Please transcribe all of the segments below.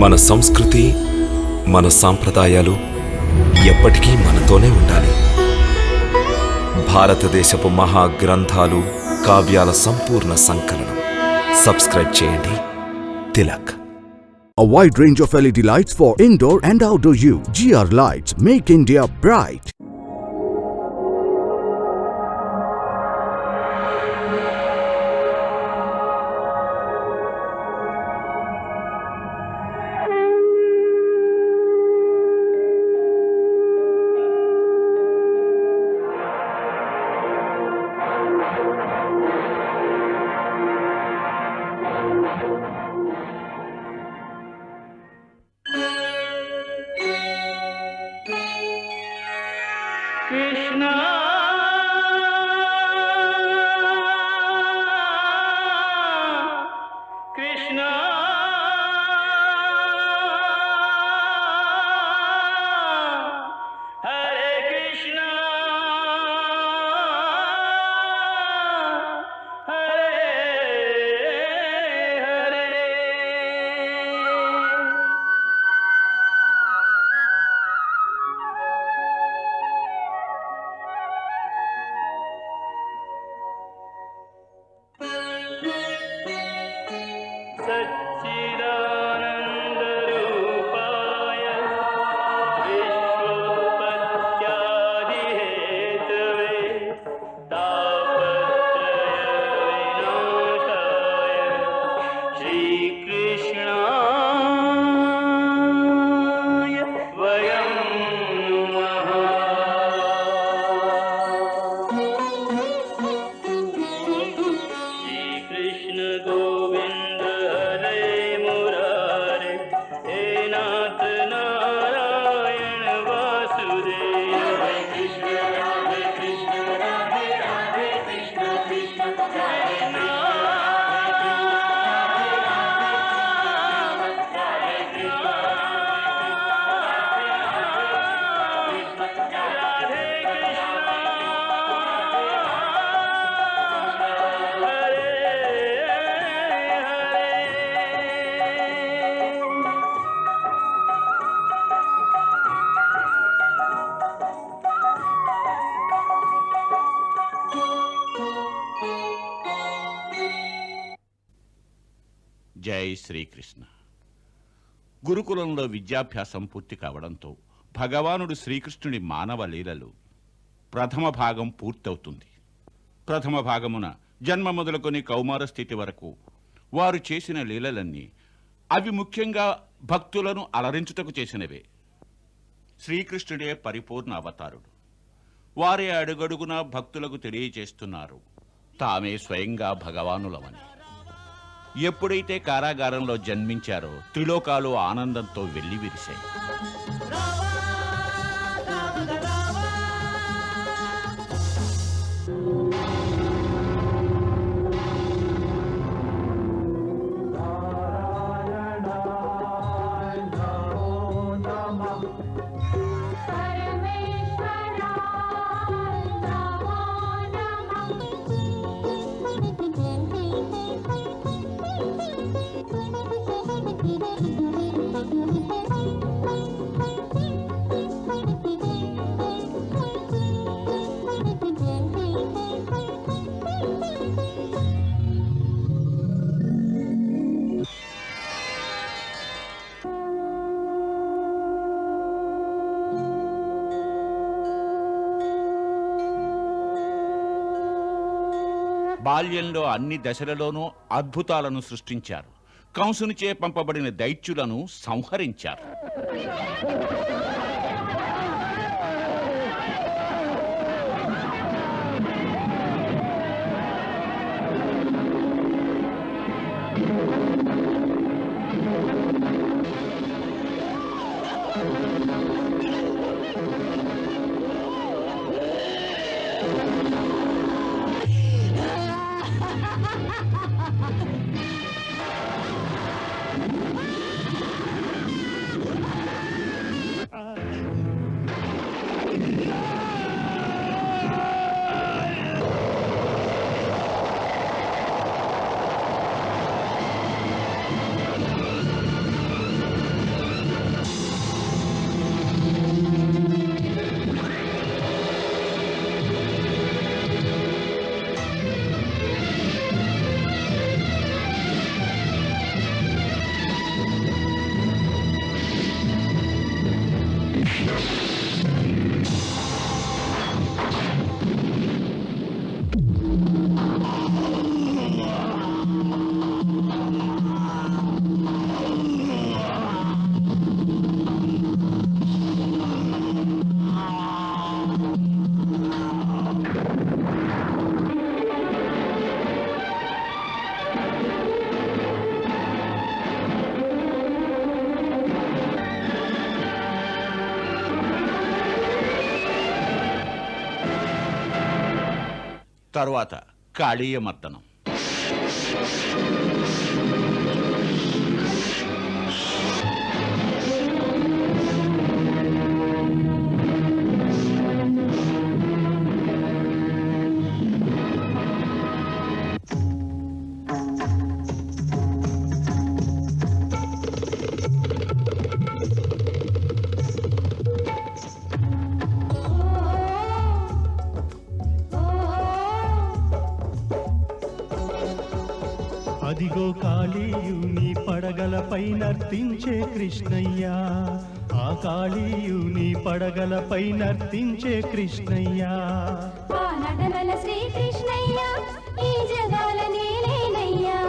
మన సంస్కృతి, మన సాంప్రదాయాలు ఎప్పటికీ మనతోనే ఉండాలి. భారతదేశపు మహా గ్రంథాలు, కావ్యాల సంపూర్ణ సంకలనం. సబ్స్క్రైబ్ చేయండి. Tilak. A wide range of LED lights for indoor and outdoor use. GR Lights make India bright. Krishna, Krishna, Hare Krishna, Hare Hare. सच्चिदानन्दरूपाय विश्वोत्पत्त्यादिहेतवे तापत्रयविनाशाय श्रीकृष्णाय वयं नमः। श्रीकृष्ण गोविन्द हरे मुरारे, हे नाथ नारायण वासुदेव। हरे कृष्ण राधे कृष्ण राधे राधे कृष्ण कृष्ण हरे राधे జై శ్రీకృష్ణ. గురుకులంలో విద్యాభ్యాసం పూర్తి కావడంతో భగవానుడు శ్రీకృష్ణుడి మానవ లీలలు ప్రథమ భాగం పూర్తవుతుంది. ప్రథమ భాగమున జన్మ మొదలుకొని కౌమార స్థితి వరకు వారు చేసిన లీలలన్నీ అవి ముఖ్యంగా భక్తులను అలరించుటకు చేసినవే. శ్రీకృష్ణుడే పరిపూర్ణ అవతారుడు. వారే అడుగడుగునా భక్తులకు తెలియజేస్తున్నారు తామే స్వయంగా భగవానులమని. ఎప్పుడైతే కారాగారంలో జన్మించారో త్రిలోకాలు ఆనందంతో వెల్లివిరిశాయి. బాల్యంలో అన్ని దశలలోనూ అద్భుతాలను సృష్టించారు. కంసునిచే పంపబడిన దైత్యులను సంహరించారు. తరువాత కాళీయ మర్దనం. అదిగో కాళీయుని పడగలపై నర్తించే కృష్ణయ్య, ఆ కాళీయుని పడగలపై నర్తించే కృష్ణయ్య. ఆ నటనల శ్రీకృష్ణయ్య ఈ జగాల నేనేనయ్యా.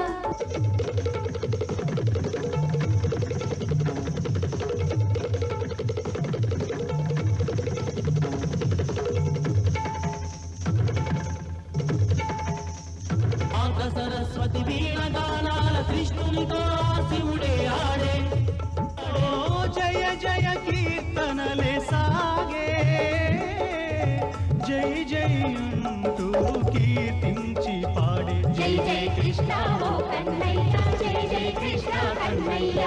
సరస్వతి వీణగానాల కృష్ణునితో శివుడే ఆడే. ఓ జయ జయ కీర్తనలే సాగే, జై జై అంటూ కీర్తించి పాడే. జై జై కృష్ణ ఓ కన్నయ్య, జై జై కృష్ణ కన్నయ్య,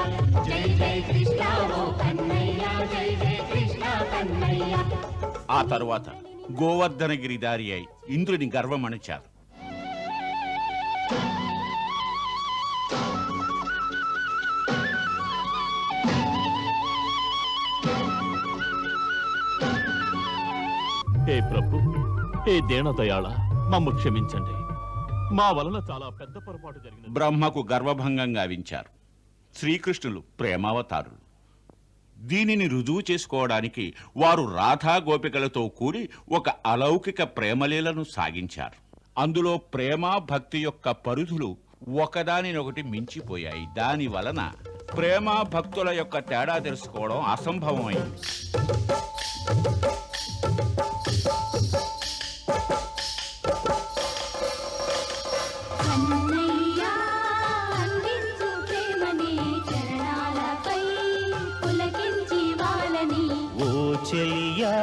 జై జై కృష్ణ ఓ కన్నయ్య, జై జై కృష్ణ కన్నయ్య. ఆ తరువాత గోవర్ధనగిరిదారి అయి ఇంద్రుని గర్వమణిచారు. హే ప్రభు, హే దీనదయాళ, మమ్ము క్షమించండి. మా వలన చాలా పెద్ద పొరపాటు జరిగింది. బ్రహ్మకు గర్వభంగం గావించారు. శ్రీకృష్ణులు ప్రేమావతారులు. దీనిని రుజువు చేసుకోవడానికి వారు రాధా గోపికలతో కూడి ఒక అలౌకిక ప్రేమలీలను సాగించారు. అందులో ప్రేమ భక్తి యొక్క పరిధులు ఒకదానినొకటి మించిపోయాయి. దాని వలన ప్రేమ భక్తుల యొక్క తేడా తెలుసుకోవడం అసంభవమైంది. కన్నయ్య అందించు ప్రేమని చరణాలపై పులకించి వాళ్ళని. ఓ చెలియా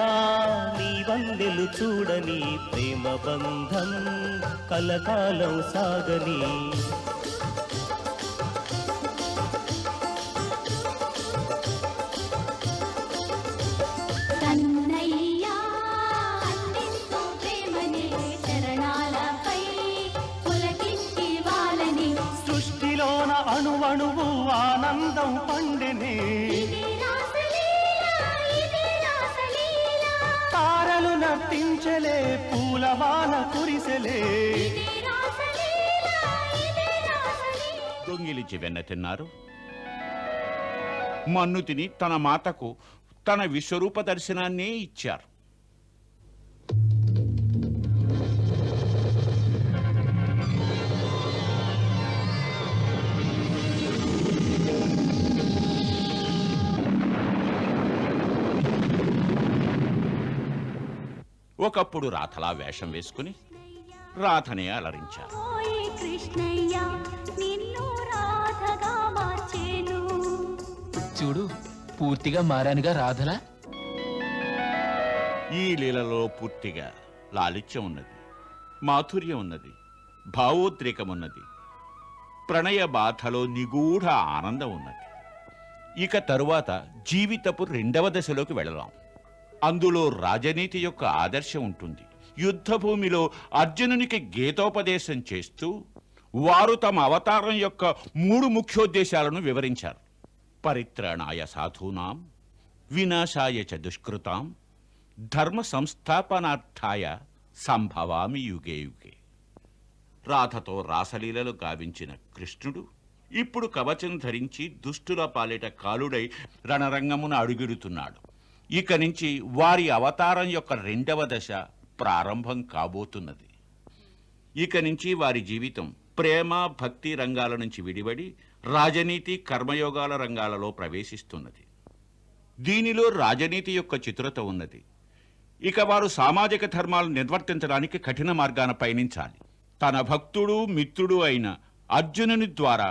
నీ వందెలు చూడని, ప్రేమ బంధం కలకాలం సాగని. కన్నయ్య అందించు ప్రేమని చరణాలపై పులకించి వాళ్ళని. సృష్టిలోన అణువణువు ఆనందం పండెనే, ఇది రాసలీల, ఇది రాసలీల, తారలు నర్తించలే, పూలవాన కురిసెలే. ఇది రాసలీల, ఇది రాసలీల. దొంగిలించి వెన్న తిన్నారు. మన్ను తిని తన మాతకు తన విశ్వరూప దర్శనాన్నే ఇచ్చారు. ఒకప్పుడు రాధలా వేషం వేసుకుని రాధనే అలరించారు. ఓయ్ కృష్ణయ్య నిన్ను రాధగా మార్చేను. చూడు, పూర్తిగా మారానుగా రాధలా. ఈ లీలలో పూర్తిగా లాలిత్యం ఉన్నది, మాధుర్యం ఉన్నది, భావోద్రేకమున్నది, ప్రణయ బాధలో నిగూఢ ఆనందం ఉన్నది. ఇక తరువాత జీవితపు రెండవ దశలోకి వెళదాం. అందులో రాజనీతి యొక్క ఆదర్శం ఉంటుంది. యుద్ధభూమిలో అర్జునునికి గీతోపదేశం చేస్తూ వారు తమ అవతారం యొక్క 3 ముఖ్యోద్దేశాలను వివరించారు. పరిత్రాణాయ సాధూనాం, వినాశాయ చ దుష్కృతాం, ధర్మ సంస్థాపనార్థాయ సంభవామి యుగే యుగే. రాధతో రాసలీలలు గావించిన కృష్ణుడు ఇప్పుడు కవచం ధరించి దుష్టుల పాలిట కాలుడై రణరంగమున అడుగిడుతున్నాడు. ఇక నుంచి వారి అవతారం యొక్క రెండవ దశ ప్రారంభం కాబోతున్నది. ఇక నుంచి వారి జీవితం ప్రేమ భక్తి రంగాల నుంచి విడివడి రాజనీతి కర్మయోగాల రంగాలలో ప్రవేశిస్తున్నది. దీనిలో రాజనీతి యొక్క చతురత ఉన్నది. ఇక వారు సామాజిక ధర్మాలను నిర్వర్తించడానికి కఠిన మార్గాన పయనించాలి. తన భక్తుడు మిత్రుడు అయిన అర్జునుని ద్వారా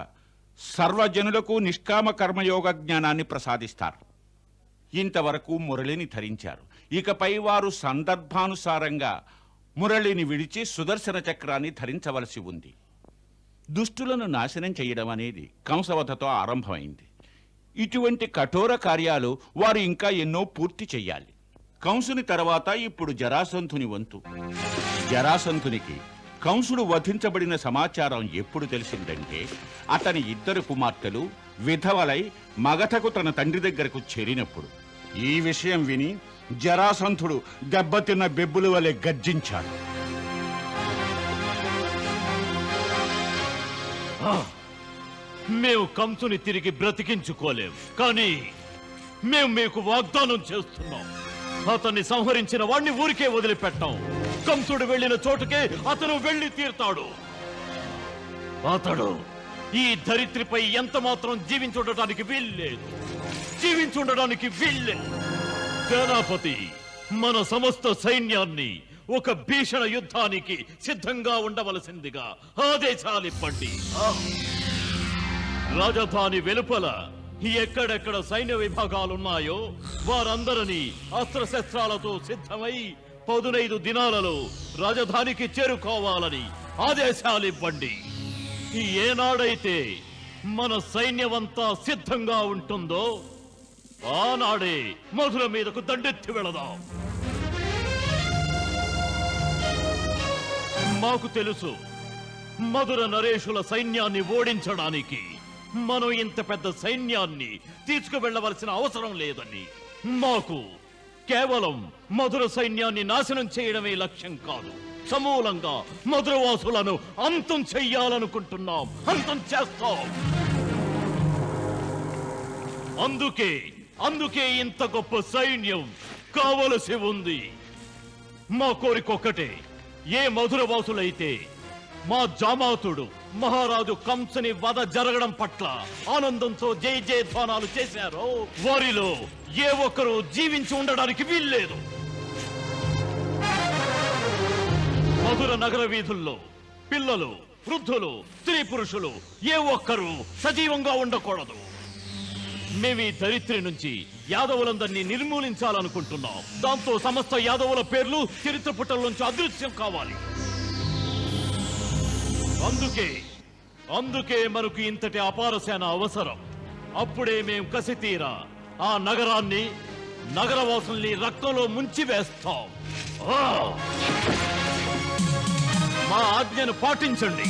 సర్వజనులకు నిష్కామ కర్మయోగ జ్ఞానాన్ని ప్రసాదిస్తారు. ఇంతవరకు మురళిని ధరించారు. ఇకపై వారు సందర్భానుసారంగా మురళిని విడిచి సుదర్శన చక్రాన్ని ధరించవలసి ఉంది. దుష్టులను నాశనం చేయడం అనేది కంసవధతో ఆరంభమైంది. ఇటువంటి కఠోర కార్యాలు వారు ఇంకా ఎన్నో పూర్తి చెయ్యాలి. కంసుని తర్వాత ఇప్పుడు జరాసంధుని వంతు. జరాసంధునికి కంసుడు వధించబడిన సమాచారం ఎప్పుడు తెలిసిందంటే అతని 2 కుమార్తెలు విధవలై మగధకు తన తండ్రి దగ్గరకు చేరినప్పుడు. ఈ విషయం విని జరాసంధుడు దెబ్బతిన్న బెబ్బుల వలె గర్జించాడు. మేము కంసుని తిరిగి బ్రతికించుకోలేం, కానీ మేము మీకు వాగ్దానం చేస్తున్నాం, అతన్ని సంహరించిన వాణ్ణి ఊరికే వదిలిపెట్టాం. కంసుడు వెళ్ళిన చోటుకే అతను వెళ్ళి తీరుతాడు. అతడు ఈ ధరిత్రిపై ఎంత మాత్రం జీవించుండటానికి వీల్లేదు. సేనాపతి, మన సమస్త సైన్యాన్ని ఒక భీషణ యుద్ధానికి సిద్ధంగా ఉండవలసిందిగా ఆదేశాలివ్వండి. రాజధాని వెలుపల ఎక్కడెక్కడ సైన్య విభాగాలున్నాయో వారందరినీ అస్త్రశస్త్రాలతో సిద్ధమై 15 దినాలలో రాజధానికి చేరుకోవాలని ఆదేశాలివ్వండి. ఏనాడైతే మన సైన్యమంతా సిద్ధంగా ఉంటుందో ఆనాడే మధుర మీదకు దండెత్తి వెళదాం. మాకు తెలుసు, మధుర నరేషుల సైన్యాన్ని ఓడించడానికి మనం ఇంత పెద్ద సైన్యాన్ని తీసుకువెళ్లవలసిన అవసరం లేదని. మాకు కేవలం మధుర సైన్యాన్ని నాశనం చేయడమే లక్ష్యం కాదు, సమూలంగా మధురవాసులను అంతం చెయ్యాలనుకుంటున్నాం, అంతం చేస్తాం. అందుకే ఇంత గొప్ప సైన్యం కావలసి ఉంది. మా కోరికొక్కటే, ఏ మధురవాసులైతే మా జామాతుడు మహారాజు కంసుని వధ జరగడం పట్ల ఆనందంతో జై జయధ్వానాలు చేశారో వారిలో ఏ ఒక్కరూ జీవించి ఉండడానికి వీల్లేదు. మధుర నగర వీధుల్లో పిల్లలు, వృద్ధులు, స్త్రీ పురుషులు ఏ ఒక్కరూ సజీవంగా ఉండకూడదు. మేము ఈ ధరిత్రి నుంచి యాదవులందరినీ నిర్మూలించాలనుకుంటున్నాం. దాంతో సమస్త యాదవుల పేర్లు చరిత్ర పుటల్లోంచి అదృశ్యం కావాలి. అందుకే మనకు ఇంతటి అపార సేన అవసరం. అప్పుడే మేం కసి తీరా ఆ నగరాన్ని, నగరవాసుల్ని రక్తంలో ముంచి వేస్తాం. మా ఆజ్ఞను పాటించండి.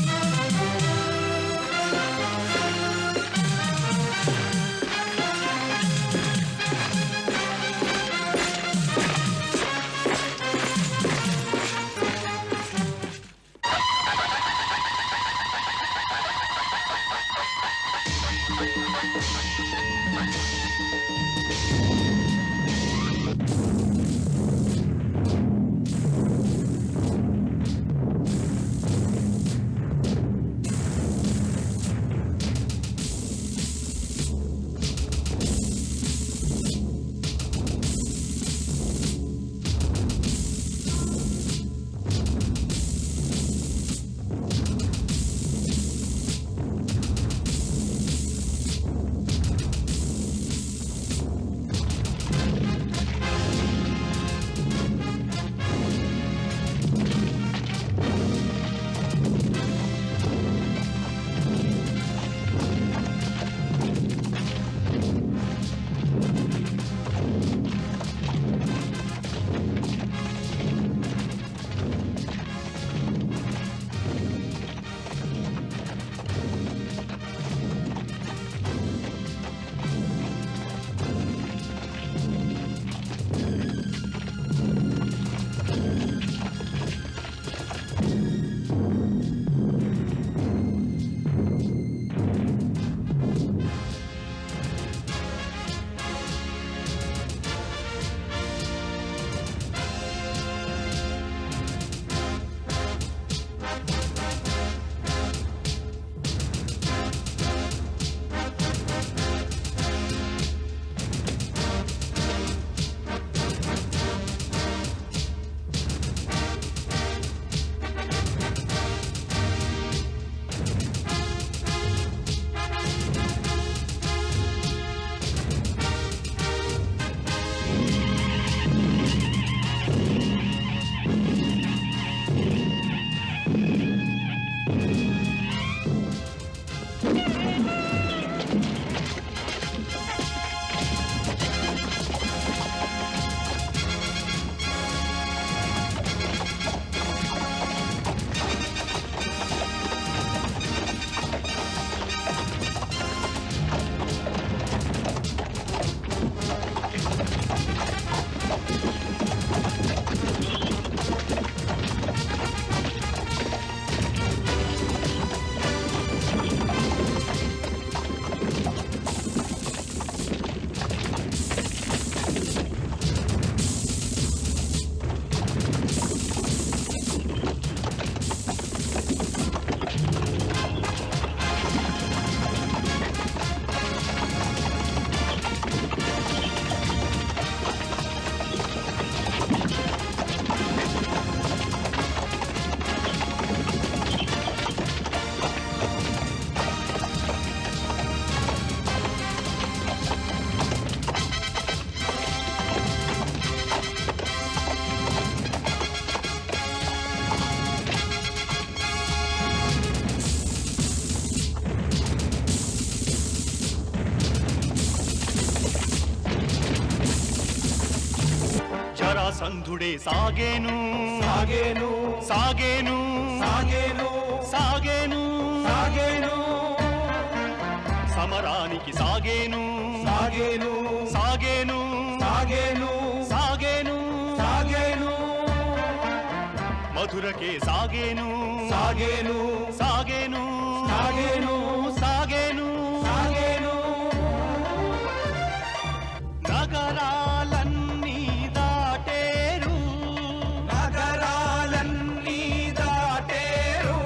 జరాసంధుడే సాగేను సాగేను సాగేను సాగేను సాగేను సాగేను సమరానికి సాగేను సాగేను సాగేను సాగేను సాగేను సాగేను మధురకే సాగేను సాగేను సాగేను సాగేను సాగేను సాగేను నగరాలన్నీ దాటేరు నగరాలన్నీ దాటేరు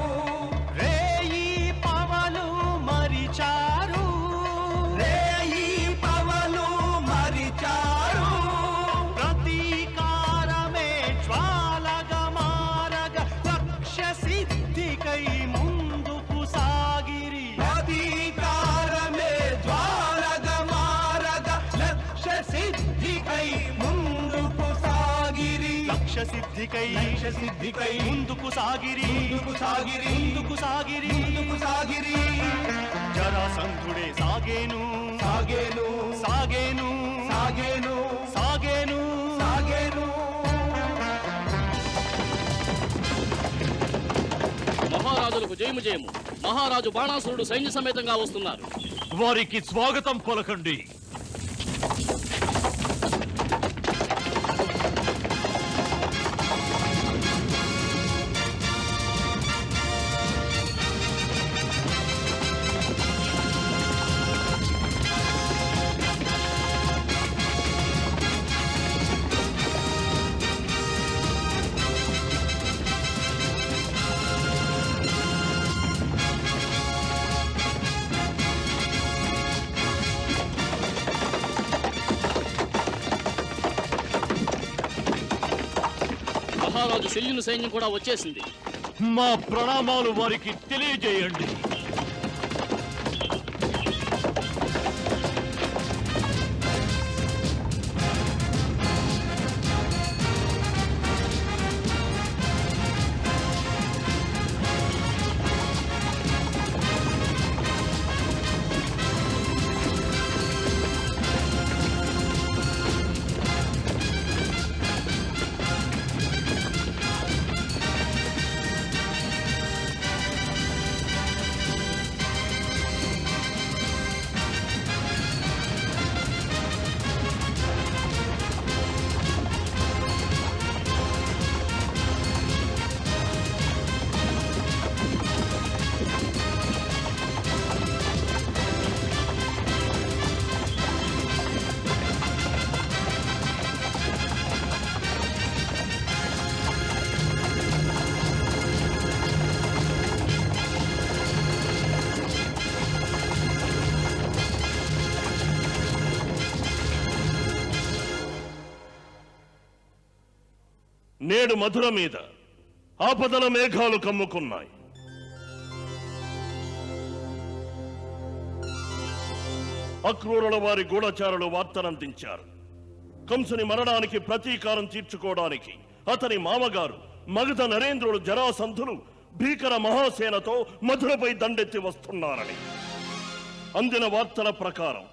రేయి పవలు మరిచారు రేయి పవలు మరిచారు ప్రతీకారమే జ్వాలగా మారగ లక్ష్య సిద్ధికై ముందుకు సాగిరి ప్రతీకారమే జ్వాలగా మారగ లక్ష్య సిద్ధికై ముందుకు సాగిరి లక్ష్య సిద్ధికై ముందుకు సాగిరి ముందుకు సాగిరి ముందుకు సాగిరి ముందుకు సాగిరి జరాసంధుడే సాగేను సాగేను సాగేను సాగేను సాగేను సాగేను మహారాజులకు జయము జయము. మహారాజు బాణాసురుడు సైన్య సమేతంగా వస్తున్నారు. వారికి స్వాగతం పలకండి. మహారాజు శల్యుని సైన్యం కూడా వచ్చేసింది. మా ప్రణామాలు వారికి తెలియజేయండి. నేడు మధుర మీద ఆపదల మేఘాలు కమ్ముకున్నాయి. అక్రూరుల వారి గూఢచారులు వార్తనందించారు. కంసుని మరణానికి ప్రతీకారం తీర్చుకోవడానికి అతని మామగారు మగధ నరేంద్రుడు జరాసంధులు భీకర మహాసేనతో మధురపై దండెత్తి వస్తున్నారని. అందిన వార్తల ప్రకారం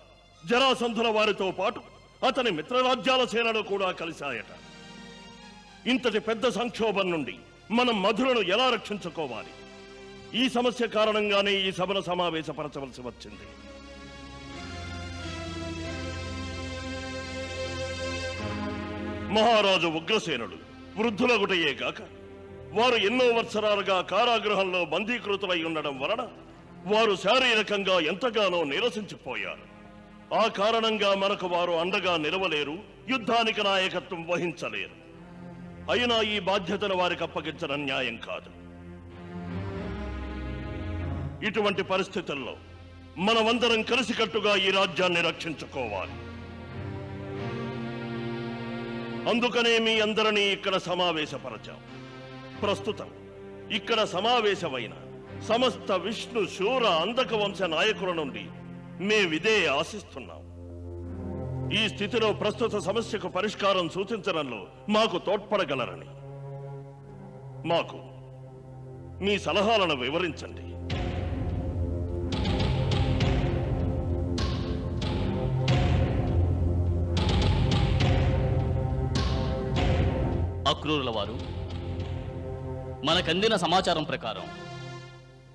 జరాసంధుల వారితో పాటు అతని మిత్రరాజ్యాల సేనలు కూడా కలిశాయట. ఇంతటి పెద్ద సంక్షోభం నుండి మనం మధురను ఎలా రక్షించుకోవాలి? ఈ సమస్య కారణంగానే ఈ సభను సమావేశపరచవలసి వచ్చింది. మహారాజు ఉగ్రసేనుడు వృద్ధులగుటయే గాక వారు ఎన్నో వత్సరాలుగా కారాగృహంలో బందీకృతులై ఉండడం వలన వారు శారీరకంగా ఎంతగానో నీరసించిపోయారు. ఆ కారణంగా మనకు వారు అండగా నిలవలేరు, యుద్ధానికి నాయకత్వం వహించలేరు. అయినా ఈ బాధ్యతను వారికి అప్పగించడం న్యాయం కాదు. ఇటువంటి పరిస్థితుల్లో మనమందరం కలిసికట్టుగా ఈ రాజ్యాన్ని రక్షించుకోవాలి. అందుకనే మీ అందరినీ ఇక్కడ సమావేశపరచాం. ప్రస్తుతం ఇక్కడ సమావేశమైన సమస్త విష్ణు శూర అంధక వంశ నాయకుల నుండి మేమిదే ఆశిస్తున్నాం. ఈ స్థితిలో ప్రస్తుత సమస్యకు పరిష్కారం సూచించడంలో మాకు తోడ్పడగలరని. మాకు మీ సలహాలను వివరించండి. అక్రూరుల వారు, మనకందిన సమాచారం ప్రకారం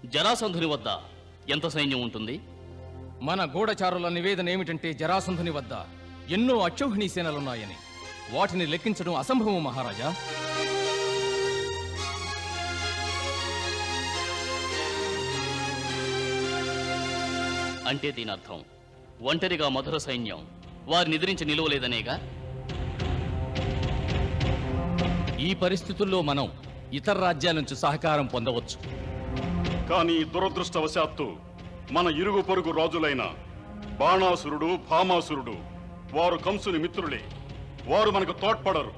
జరాసంధుని వద్ద ఎంత సైన్యం ఉంటుంది? మన గూఢచారుల నివేదన ఏమిటంటే జరాసంధుని వద్ద ఎన్నో అక్షౌహిణీ సేనలున్నాయని. వాటిని లెక్కించడం అసంభవం మహారాజా. అంటే దీని అర్థం ఒంటరిగా మధుర సైన్యం వారిని ఎదిరించి నిలువలేదనేగా? ఈ పరిస్థితుల్లో మనం ఇతర రాజ్యాల నుంచి సహకారం పొందవచ్చు. కానీ దురదృష్టవశాత్తు మన ఇరుగు పొరుగు రాజులైన బాణాసురుడు, భామాసురుడు వారు కంసుని మిత్రులే. వారు మనకు తోడ్పడరు.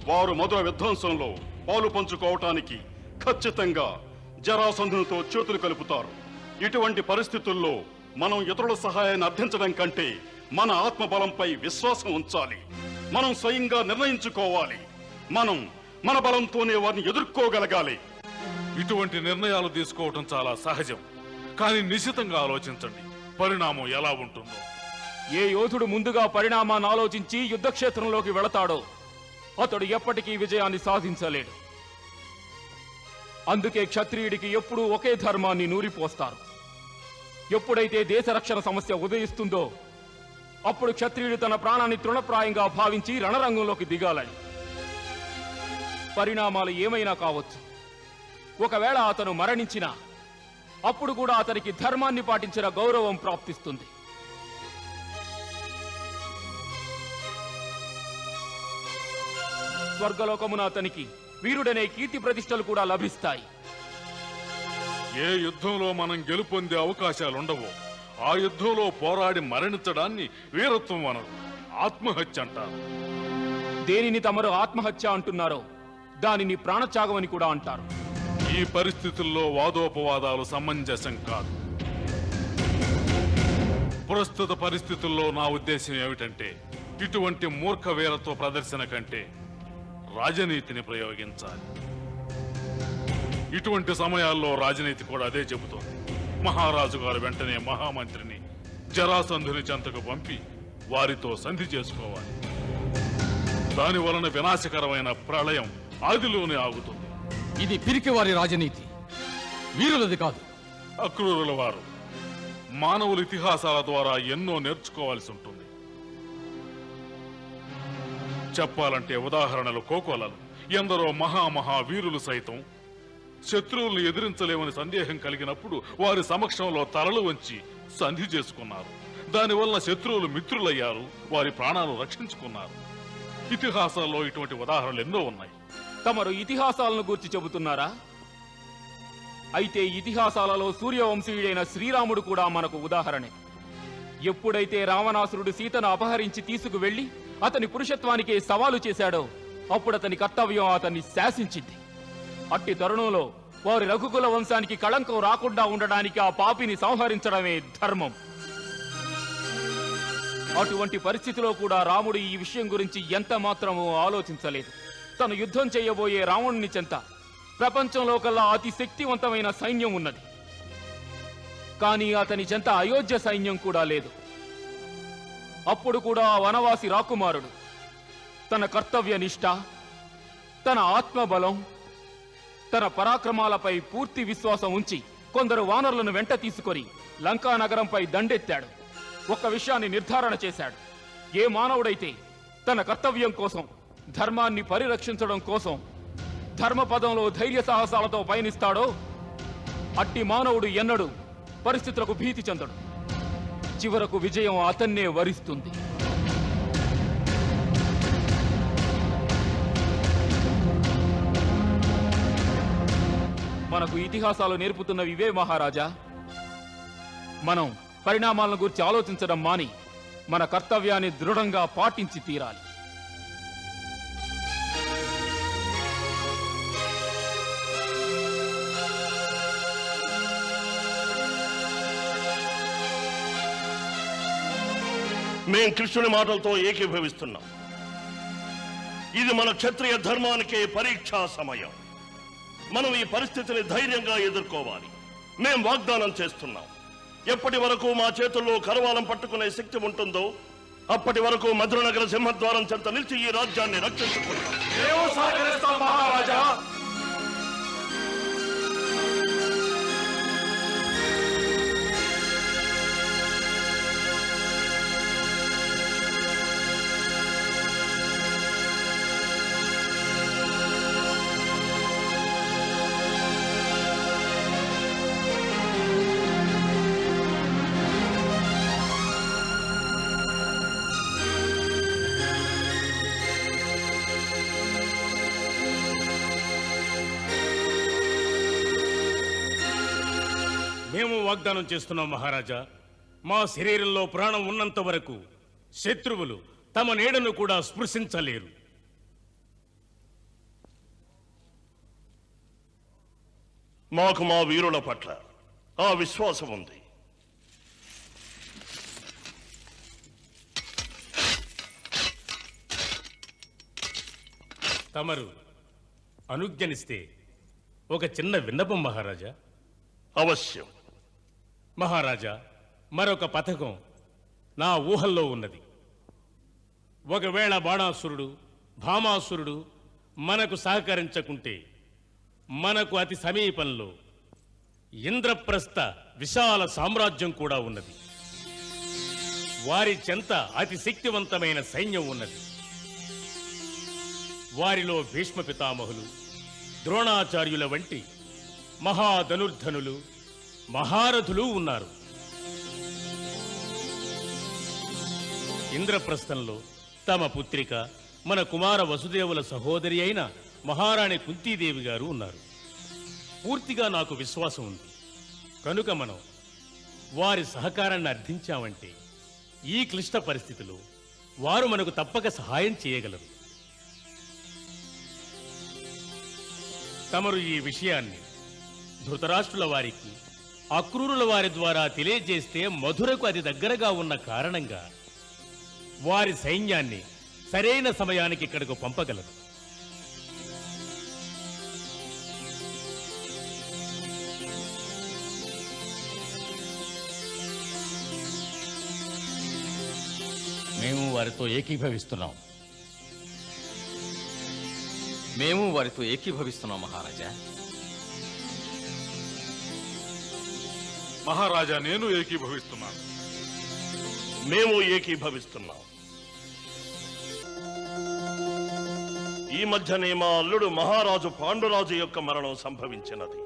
వారు మధుర విధ్వంసంలో పాలు పంచుకోవటానికి ఖచ్చితంగా జరాసంధునితో చేతులు కలుపుతారు. ఇటువంటి పరిస్థితుల్లో మనం ఇతరుల సహాయాన్ని అర్థించడం కంటే మన ఆత్మబలంపై విశ్వాసం ఉంచాలి. మనం స్వయంగా నిర్ణయించుకోవాలి. మనం మన బలంతోనే వారిని ఎదుర్కోగలగాలి. ఇటువంటి నిర్ణయాలు తీసుకోవటం చాలా సహజం. కానీ నిశ్చితంగా ఆలోచించండి, పరిణామం ఎలా ఉంటుందో. ఏ యోధుడు ముందుగా పరిణామాన్ని ఆలోచించి యుద్ధక్షేత్రంలోకి వెళతాడో అతడు ఎప్పటికీ విజయాన్ని సాధించలేడు. అందుకే క్షత్రియుడికి ఎప్పుడూ ఒకే ధర్మాన్ని నూరిపోస్తారు. ఎప్పుడైతే దేశ రక్షణ సమస్య ఉదయిస్తుందో అప్పుడు క్షత్రియుడు తన ప్రాణాన్ని తృణప్రాయంగా భావించి రణరంగంలోకి దిగాలని. పరిణామాలు ఏమైనా కావచ్చు. ఒకవేళ అతను మరణించినా అప్పుడు కూడా అతనికి ధర్మాన్ని పాటించిన గౌరవం ప్రాప్తిస్తుంది. స్వర్గలోకమున అతనికి వీరుడనే కీర్తి ప్రతిష్టలు కూడా లభిస్తాయి. ఏ యుద్ధంలో మనం గెలుపొందే అవకాశాలుండవో ఆ యుద్ధంలో పోరాడి మరణించడాన్ని వీరత్వం అనరు, ఆత్మహత్య అంటారు. దేనిని తమరు ఆత్మహత్య అంటున్నారో దానిని ప్రాణత్యాగం అని కూడా అంటారు. ఈ పరిస్థితుల్లో వాదోపవాదాలు సమంజసం కాదు. ప్రస్తుత పరిస్థితుల్లో నా ఉద్దేశం ఏమిటంటే ఇటువంటి మూర్ఖ వీరత్వ ప్రదర్శన కంటే రాజనీతిని ప్రయోగించాలి. ఇటువంటి సమయాల్లో రాజనీతి కూడా అదే చెబుతోంది. మహారాజు గారు వెంటనే మహామంత్రిని జరాసంధుని చెంతకు పంపి వారితో సంధి చేసుకోవాలి. దాని వలన వినాశకరమైన ప్రళయం ఆదిలోనే ఆగుతుంది. ఇది పిరికివారి రాజనీతి, వీరులది కాదు. అక్రూరుల వారు మానవుల ఇతిహాసాల ద్వారా ఎన్నో నేర్చుకోవాల్సి ఉంటుంది. చెప్పాలంటే ఉదాహరణలు కోకోలలు. ఎందరో మహామహావీరులు సైతం శత్రువులను ఎదిరించలేమని సందేహం కలిగినప్పుడు వారి సమక్షంలో తలలు వంచి సంధి చేసుకున్నారు. దానివల్ల శత్రువులు మిత్రులయ్యారు, వారి ప్రాణాలు రక్షించుకున్నారు. ఇతిహాసాల్లో ఇటువంటి ఉదాహరణలు ఎన్నో ఉన్నాయి. తమరు ఇతిహాసాలను గూర్చి చెబుతున్నారా? అయితే ఇతిహాసాలలో సూర్యవంశీయుడైన శ్రీరాముడు కూడా మనకు ఉదాహరణే. ఎప్పుడైతే రావణాసురుడు సీతను అపహరించి తీసుకువెళ్లి అతని పురుషత్వానికే సవాలు చేశాడో అప్పుడు అతని కర్తవ్యం అతన్ని శాసించింది. అట్టి తరుణంలో వారి రఘుకుల వంశానికి కళంకం రాకుండా ఉండడానికి ఆ పాపిని సంహరించడమే ధర్మం. అటువంటి పరిస్థితిలో కూడా రాముడు ఈ విషయం గురించి ఎంత మాత్రమూ ఆలోచించలేదు. తను యుద్ధం చేయబోయే రావణుని చెంత ప్రపంచంలో కల్లా అతి శక్తివంతమైన సైన్యం ఉన్నది. కానీ అతని చెంత అయోధ్య సైన్యం కూడా లేదు. అప్పుడు కూడా ఆ వనవాసి రాకుమారుడు తన కర్తవ్య నిష్ఠ, తన ఆత్మబలం, తన పరాక్రమాలపై పూర్తి విశ్వాసం ఉంచి కొందరు వానరులను వెంట తీసుకొని లంకా నగరంపై దండెత్తాడు. ఒక్క విషయాన్ని నిర్ధారణ చేశాడు. ఏ మానవుడైతే తన కర్తవ్యం కోసం, ధర్మాన్ని పరిరక్షించడం కోసం ధర్మపదంలో ధైర్య సాహసాలతో పయనిస్తాడో అట్టి మానవుడు ఎన్నడూ పరిస్థితులకు భీతి చెందడు. చివరకు విజయం అతన్నే వరిస్తుంది. మనకు ఇతిహాసాలు నేర్పుతున్నవి ఇవే మహారాజా. మనం పరిణామాలను గురించి ఆలోచించడం మాని మన కర్తవ్యాన్ని దృఢంగా పాటించి తీరాలి. మేం కృష్ణుని మాటలతో ఏకీభవిస్తున్నాం. ఇది మన క్షత్రియ ధర్మానికే పరీక్షా సమయం. మనం ఈ పరిస్థితిని ధైర్యంగా ఎదుర్కోవాలి. మేం వాగ్దానం చేస్తున్నాం. ఎప్పటి వరకు మా చేతుల్లో కరవాలం పట్టుకునే శక్తి ఉంటుందో అప్పటి వరకు మధురనగర సింహద్వారం చెంత నిలిచి ఈ రాజ్యాన్ని రక్షించుకుంటాం. మహారాజా. మేము వాగ్దానం చేస్తున్నాం మహారాజా, మా శరీరంలో ప్రాణం ఉన్నంత వరకు శత్రువులు తమ నీడను కూడా స్పృశించలేరు. మాకు మా వీరుల పట్ల ఆ విశ్వాసం ఉంది. తమరు అనుజ్ఞనిస్తే ఒక చిన్న విన్నపం మహారాజా. అవశ్యం మహారాజా, మరొక పథకం నా ఊహల్లో ఉన్నది. ఒకవేళ బాణాసురుడు భామాసురుడు మనకు సహకరించకుంటే మనకు అతి సమీపంలో ఇంద్రప్రస్థ విశాల సామ్రాజ్యం కూడా ఉన్నది. వారి చెంత అతి శక్తివంతమైన సైన్యం ఉన్నది. వారిలో భీష్మ పితామహులు, ద్రోణాచార్యుల వంటి మహాధనుర్ధనులు, మహారథులు ఉన్నారు. ఇంద్రప్రస్థంలో తమ పుత్రిక మన కుమార వసుదేవుల సహోదరి అయిన మహారాణి కుంతీదేవి గారు ఉన్నారు. పూర్తిగా నాకు విశ్వాసం ఉంది. కనుక మనం వారి సహకారాన్ని అర్థించామంటే ఈ క్లిష్ట పరిస్థితిలో వారు మనకు తప్పక సహాయం చేయగలరు. తమరు ఈ విషయాన్ని ధృతరాష్ట్రుల వారికి, అక్రూరుల వారి ద్వారా తెలియజేస్తే మధురకు అది దగ్గరగా ఉన్న కారణంగా వారి సైన్యాన్ని సరైన సమయానికి ఇక్కడకు పంపగలరు. మేము వారితో ఏకీభవిస్తున్నాం మహారాజా. మహారాజా, నేను ఏకీభవిస్తున్నాను. మేము ఏకీభవిస్తున్నాం. ఈ మధ్యనే మా అల్లుడు మహారాజు పాండురాజు యొక్క మరణం సంభవించినది.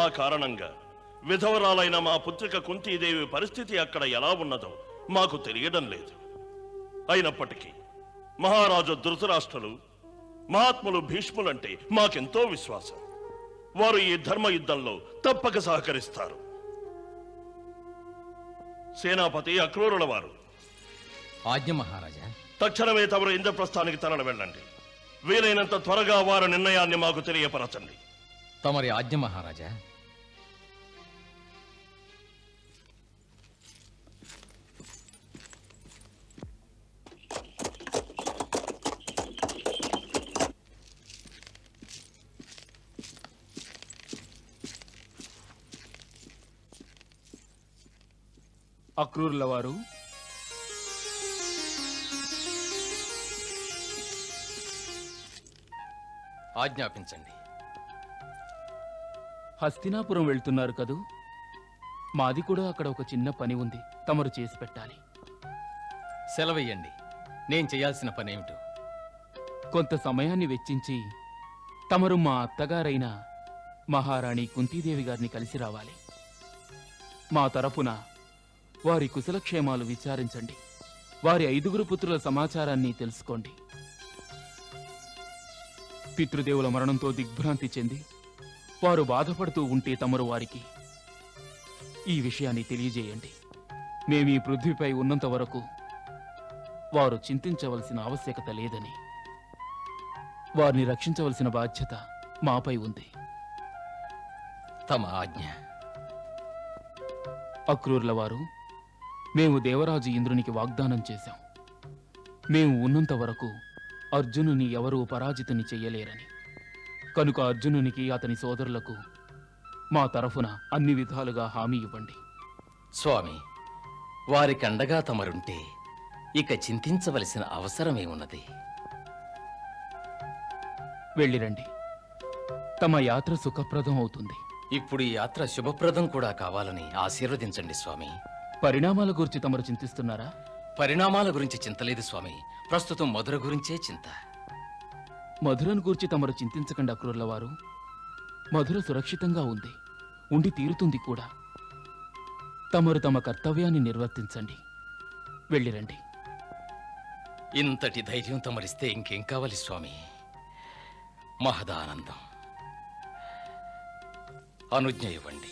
ఆ కారణంగా విధవరాలైన మా పుత్రిక కుంతీదేవి పరిస్థితి అక్కడ ఎలా ఉన్నదో మాకు తెలియడం లేదు. అయినప్పటికీ మహారాజు ధృతరాష్ట్రులు, మహాత్ములు భీష్ములంటే మాకెంతో విశ్వాసం. వారు ఈ ధర్మ యుద్ధంలో తప్పక సహకరిస్తారు. సేనాపతి అక్రూరుల వారు, ఆజ్ఞ మహారాజా. తక్షణమే తమరు ఇంద్రప్రస్థానికి తరలి వెళ్ళండి. వీలైనంత త్వరగా వారి నిర్ణయాన్ని మాకు తెలియపరచండి. తమరి ఆజ్ఞ మహారాజా. అక్రూరుల వారు, ఆజ్ఞాపించండి. హస్తినాపురం వెళ్తున్నారు కదూ? మాది కూడా అక్కడ ఒక చిన్న పని ఉంది, తమరు చేసి పెట్టాలి. సెలవయ్యండి, నేను చేయాల్సిన పనేమిటో. కొంత సమయాన్ని వెచ్చించి తమరు మా అత్తగారైన మహారాణి కుంతీదేవి గారిని కలిసి రావాలి. మా తరపున వారి కుశలక్షేమాలు విచారించండి. వారి 5 పుత్రుల సమాచారాన్ని తెలుసుకోండి. పితృదేవుల మరణంతో దిగ్భ్రాంతి చెంది వారు బాధపడుతూ ఉంటే తమరు వారికి ఈ విషయాన్ని తెలియజేయండి. మేమీ పృథ్వీపై ఉన్నంత వరకు వారు చింతించవలసిన ఆవశ్యకత లేదని, వారిని రక్షించవలసిన బాధ్యత మాపై ఉంది. తమ ఆజ్ఞ. అక్రూరుల వారు, మేము దేవరాజు ఇంద్రునికి వాగ్దానం చేశాం. మేము ఉన్నంత వరకు అర్జునుని ఎవరూ పరాజితుని చెయ్యలేరని. కనుక అర్జునునికి, అతని సోదరులకు మా తరఫున అన్ని విధాలుగా హామీ ఇవ్వండి. స్వామి, వారికి అండగా తమరుంటే ఇక చింతించవలసిన అవసరమేమున్నది? వెళ్ళిరండి. తమ యాత్ర సుఖప్రదం అవుతుంది. ఇప్పుడు ఈ యాత్ర శుభప్రదం కూడా కావాలని ఆశీర్వదించండి స్వామి. పరిణామాల గురించి తమరు చింతిస్తున్నారా? పరిణామాల గురించి చింతలేదు స్వామి. ప్రస్తుతం మధుర గురించే చింత. మధురను గూర్చి తమరు చింతించకండి అక్రూర్లవారు. మధుర సురక్షితంగా ఉంది, ఉండి తీరుతుంది కూడా. తమరు తమ కర్తవ్యాన్ని నిర్వర్తించండి. వెళ్ళిరండి. ఇంతటి ధైర్యం తమరిస్తే ఇంకేం కావాలి స్వామి? మహదానందం. అనుజ్ఞ ఇవ్వండి.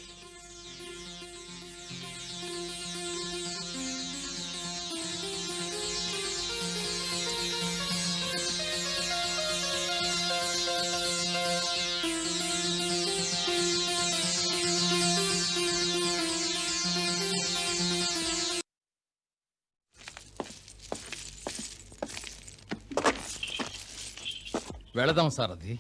వెళదాం సారథి.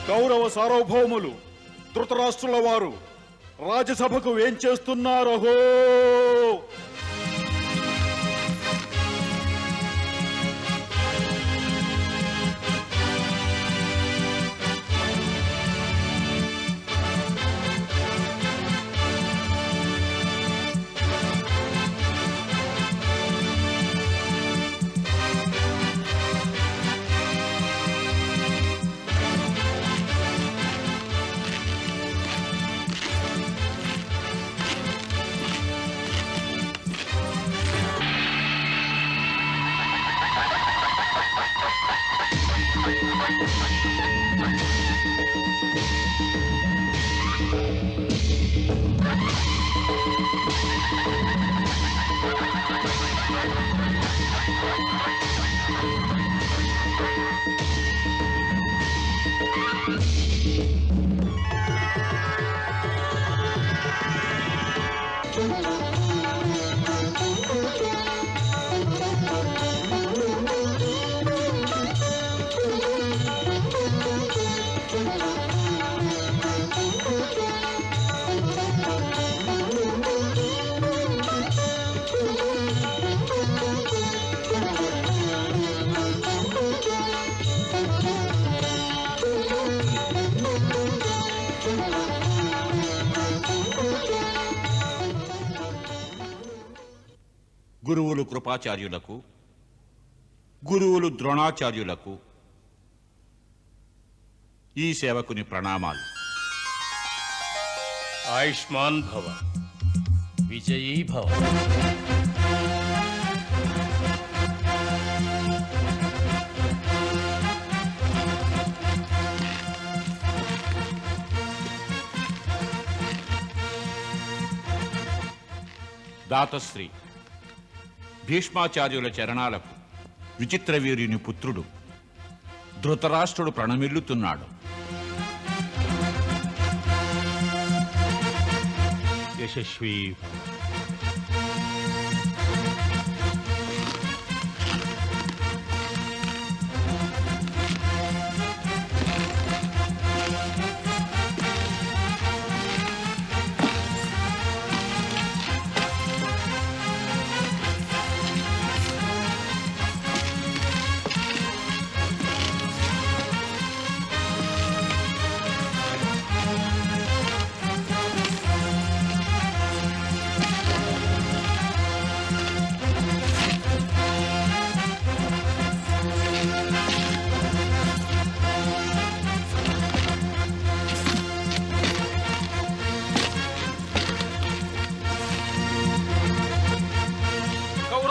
కౌరవ సార్వభౌములు ధృతరాష్ట్రుల వారు రాజసభకు ఏం చేస్తున్నారహో? గురువులు కృపాచార్యులకు, గురువులు ద్రోణాచార్యులకు, ఈ సేవకుని ప్రణామాలు. ఆయుష్మాన్ భవ, విజయీ భవ. దాతశ్రీ భీష్మాచార్యుల చరణాలకు విచిత్రవీర్యుని పుత్రుడు ధృతరాష్ట్రుడు ప్రణమిల్లుతున్నాడు. యశస్వీ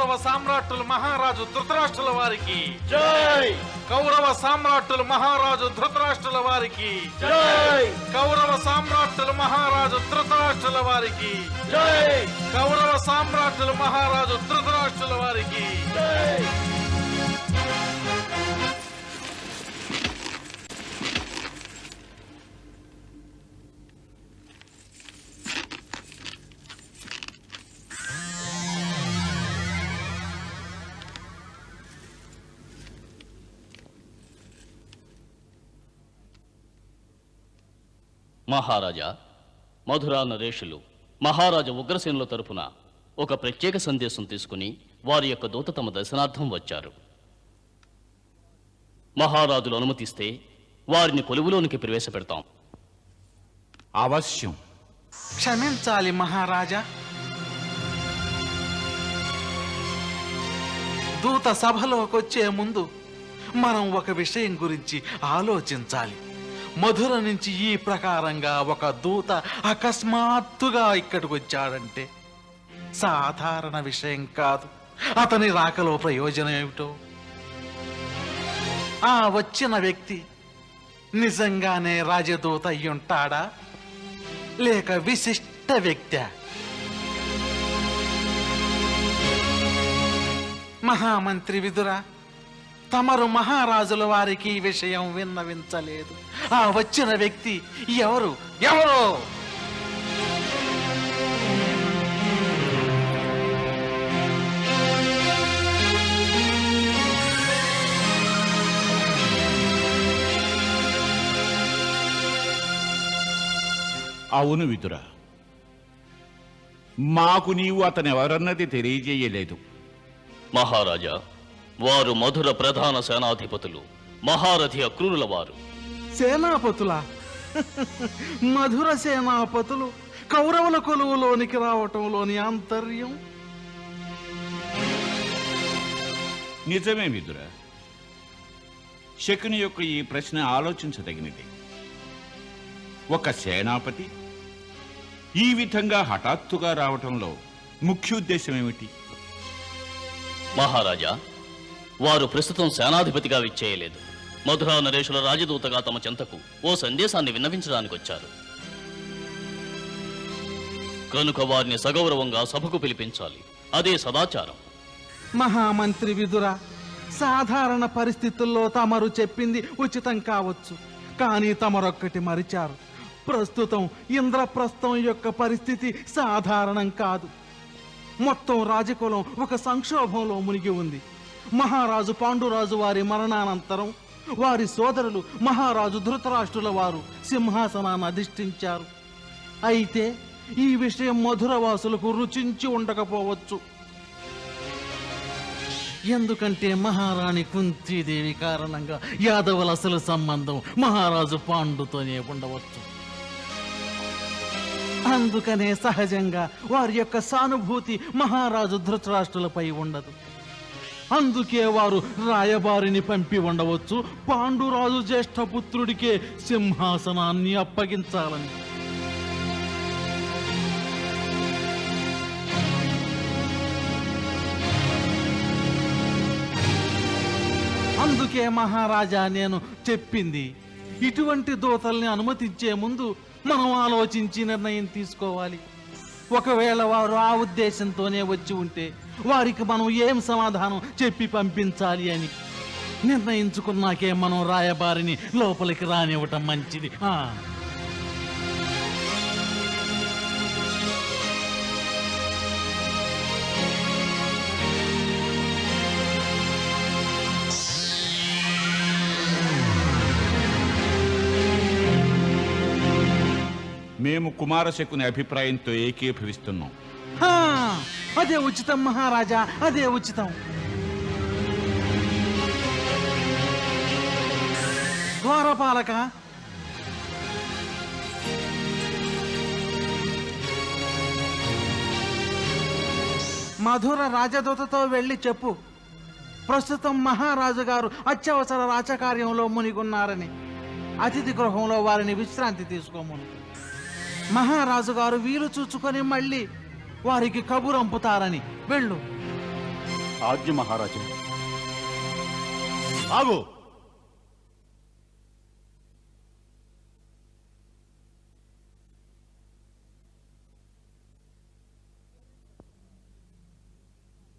కౌరవ సామ్రాట్టులు మహారాజు ధృతరాష్ట్రుల వారికి జై! కౌరవ సామ్రాట్టులు మహారాజు ధృతరాష్ట్రుల వారికి జై! కౌరవ సామ్రాట్టులు మహారాజు ధృతరాష్ట్రుల వారికి జై! కౌరవ సామ్రాట్టులు మహారాజు ధృతరాష్ట్రుల వారికి జై! మహారాజా, మధురా నరేషులు మహారాజా ఉగ్రసేనుల తరపున ఒక ప్రత్యేక సందేశం తీసుకుని వారి యొక్క దూత తమ దర్శనార్థం వచ్చారు. మహారాజులు అనుమతిస్తే వారిని కొలువులోనికి ప్రవేశపెడతాం. అవశ్యం. క్షమించాలి మహారాజా. దూత సభలోకొచ్చే ముందు మనం ఒక విషయం గురించి ఆలోచించాలి. మధుర నుంచి ఈ ప్రకారంగా ఒక దూత అకస్మాత్తుగా ఇక్కడికి వచ్చాడంటే సాధారణ విషయం కాదు. అతని రాకలో ప్రయోజనం ఏమిటో. ఆ వచ్చిన వ్యక్తి నిజంగానే రాజదూత అయ్యుంటాడా లేక విశిష్ట వ్యక్తి? మహామంత్రి విదుర, తమరు మహారాజుల వారికి ఈ విషయం విన్నవించలేదు. ఆ వచ్చిన వ్యక్తి ఎవరు? ఎవరు? అవును విదుర, మాకు నీవు అతను ఎవరన్నది తెలియజేయలేదు. మహారాజా, వారు మధుర ప్రధాన సేనాధిపతులు, మహారథి అక్రూరుల వారు. సేనాపతుల మధుర సేనాపతులు కౌరవుల కొలువులోనికి రావటంలోని ఆంతర్యం? నిజమే విదుర. శకుని యొక్క ఈ ప్రశ్న ఆలోచించదగినది. ఒక సేనాపతి ఈ విధంగా హఠాత్తుగా రావటంలో ముఖ్యోద్దేశం ఏమిటి? మహారాజా, వారు ప్రస్తుతం సేనాధిపతిగా విచ్చేయలేదు. మధురా నరేషుల రాజదూతగా తమ చెంతకు ఓ సందేశాన్ని విన్నవించడానికి వచ్చారు. కనుక వారిని సగౌరవంగా సభకు పిలిపించాలి. అదే సదాచారం. మహామంత్రి విదుర, సాధారణ పరిస్థితుల్లో తమరు చెప్పింది ఉచితం కావచ్చు, కానీ తమరొక్కటి మరిచారు. ప్రస్తుతం ఇంద్రప్రస్థం యొక్క పరిస్థితి సాధారణం కాదు. మొత్తం రాజకులం ఒక సంక్షోభంలో మునిగి ఉంది. మహారాజు పాండురాజు వారి మరణానంతరం వారి సోదరులు మహారాజు ధృతరాష్ట్రుల వారు సింహాసనాన్ని అధిష్ఠించారు. అయితే ఈ విషయం మధురవాసులకు రుచించి ఉండకపోవచ్చు. ఎందుకంటే మహారాణి కుంతీదేవి కారణంగా యాదవుల అసలు సంబంధం మహారాజు పాండుతోనే ఉండవచ్చు. అందుకనే సహజంగా వారి యొక్క సానుభూతి మహారాజు ధృతరాష్ట్రులపై ఉండదు. అందుకే వారు రాయబారిని పంపి ఉండవచ్చు, పాండురాజు జ్యేష్ఠపుత్రుడికే సింహాసనాన్ని అప్పగించాలని. అందుకే మహారాజా నేను చెప్పింది, ఇటువంటి దూతల్ని అనుమతించే ముందు మనం ఆలోచించి నిర్ణయం తీసుకోవాలి. ఒకవేళ వారు ఆ ఉద్దేశంతోనే వచ్చి ఉంటే వారికి మనం ఏం సమాధానం చెప్పి పంపించాలి అని నిర్ణయించుకున్నాకే మనం రాయబారిని లోపలికి రానివ్వటం మంచిది. మేము కుమారశకుని అభిప్రాయంతో ఏకీభవిస్తున్నాం. అదే ఉచితం మహారాజా, అదే ఉచితం. ద్వారపాలక, మధుర రాజదూతతో వెళ్ళి చెప్పు, ప్రస్తుతం మహారాజు గారు అత్యవసర రాజకార్యంలో మునిగున్నారని. అతిథి గృహంలో వారిని విశ్రాంతి తీసుకోమను. మహారాజు గారు వీలు చూచుకొని మళ్ళీ వారికి కబురంపుతారని. వెళ్ళు. ఆజ్ఞ మహారాజా. ఆగు.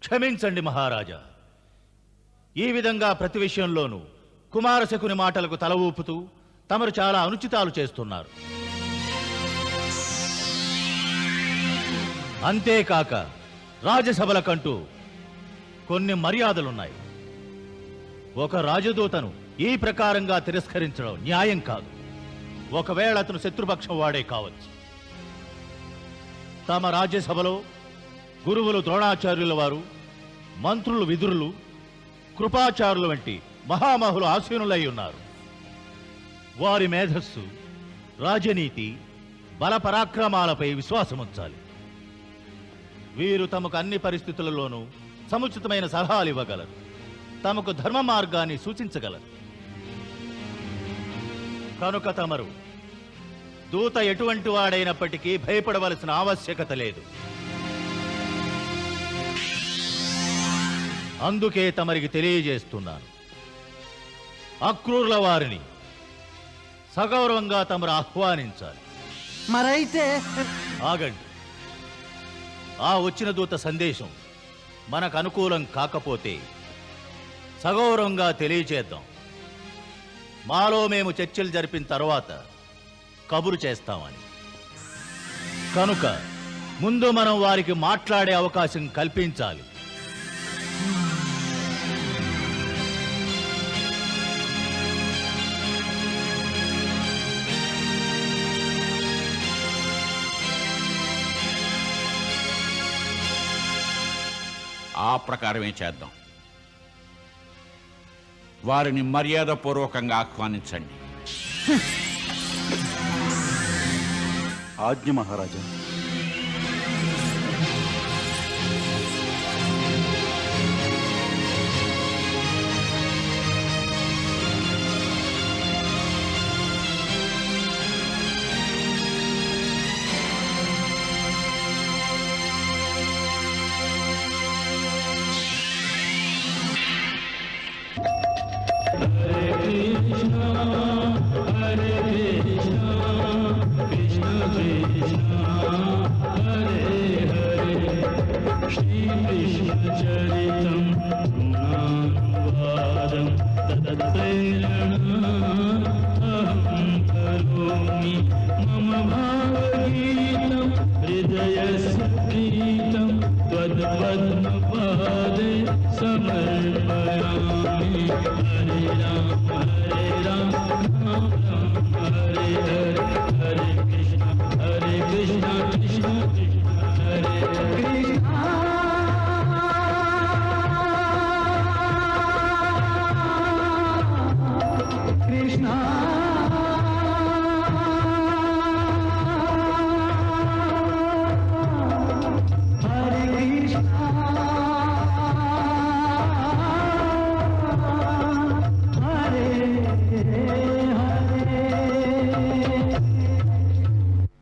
క్షమించండి మహారాజా. ఈ విధంగా ప్రతి విషయంలోనూ కుమారశకుని మాటలకు తల ఊపుతూ తమరు చాలా అనుచితాలు చేస్తున్నారు. అంతేకాక రాజసభలకంటూ కొన్ని మర్యాదలున్నాయి. ఒక రాజదూతను ఈ ప్రకారంగా తిరస్కరించడం న్యాయం కాదు. ఒకవేళ అతను శత్రుపక్షం వాడే కావచ్చు. తమ రాజ్యసభలో గురువులు ద్రోణాచార్యుల వారు, మంత్రులు విదురులు, కృపాచారులు వంటి మహామహులు ఆసీనులై ఉన్నారు. వారి మేధస్సు, రాజనీతి, బల పరాక్రమాలపై విశ్వాసముంచాలి. వీరు తమకు అన్ని పరిస్థితులలోనూ సముచితమైన సలహాలు ఇవ్వగలరు. తమకు ధర్మ మార్గాన్ని సూచించగలరు. కనుక తమరు దూత ఎటువంటి వాడైనప్పటికీ భయపడవలసిన ఆవశ్యకత లేదు. అందుకే తమరికి తెలియజేస్తున్నాను, అక్రూరుల వారిని సగౌరవంగా తమరు ఆహ్వానించాలి. మరైతే ఆగండి. ఆ వచ్చిన దూత సందేశం మనకు అనుకూలం కాకపోతే సగౌరవంగా తెలియచేద్దాం. మాలో మేము చర్చలు జరిపిన తర్వాత కబురు చేస్తామని. కనుక ముందు మనం వారికి మాట్లాడే అవకాశం కల్పించాలి. ఆ ప్రకారమే చేద్దాం. వారిని మర్యాదపూర్వకంగా ఆహ్వానించండి. ఆజ్ఞ మహారాజా. हरे राम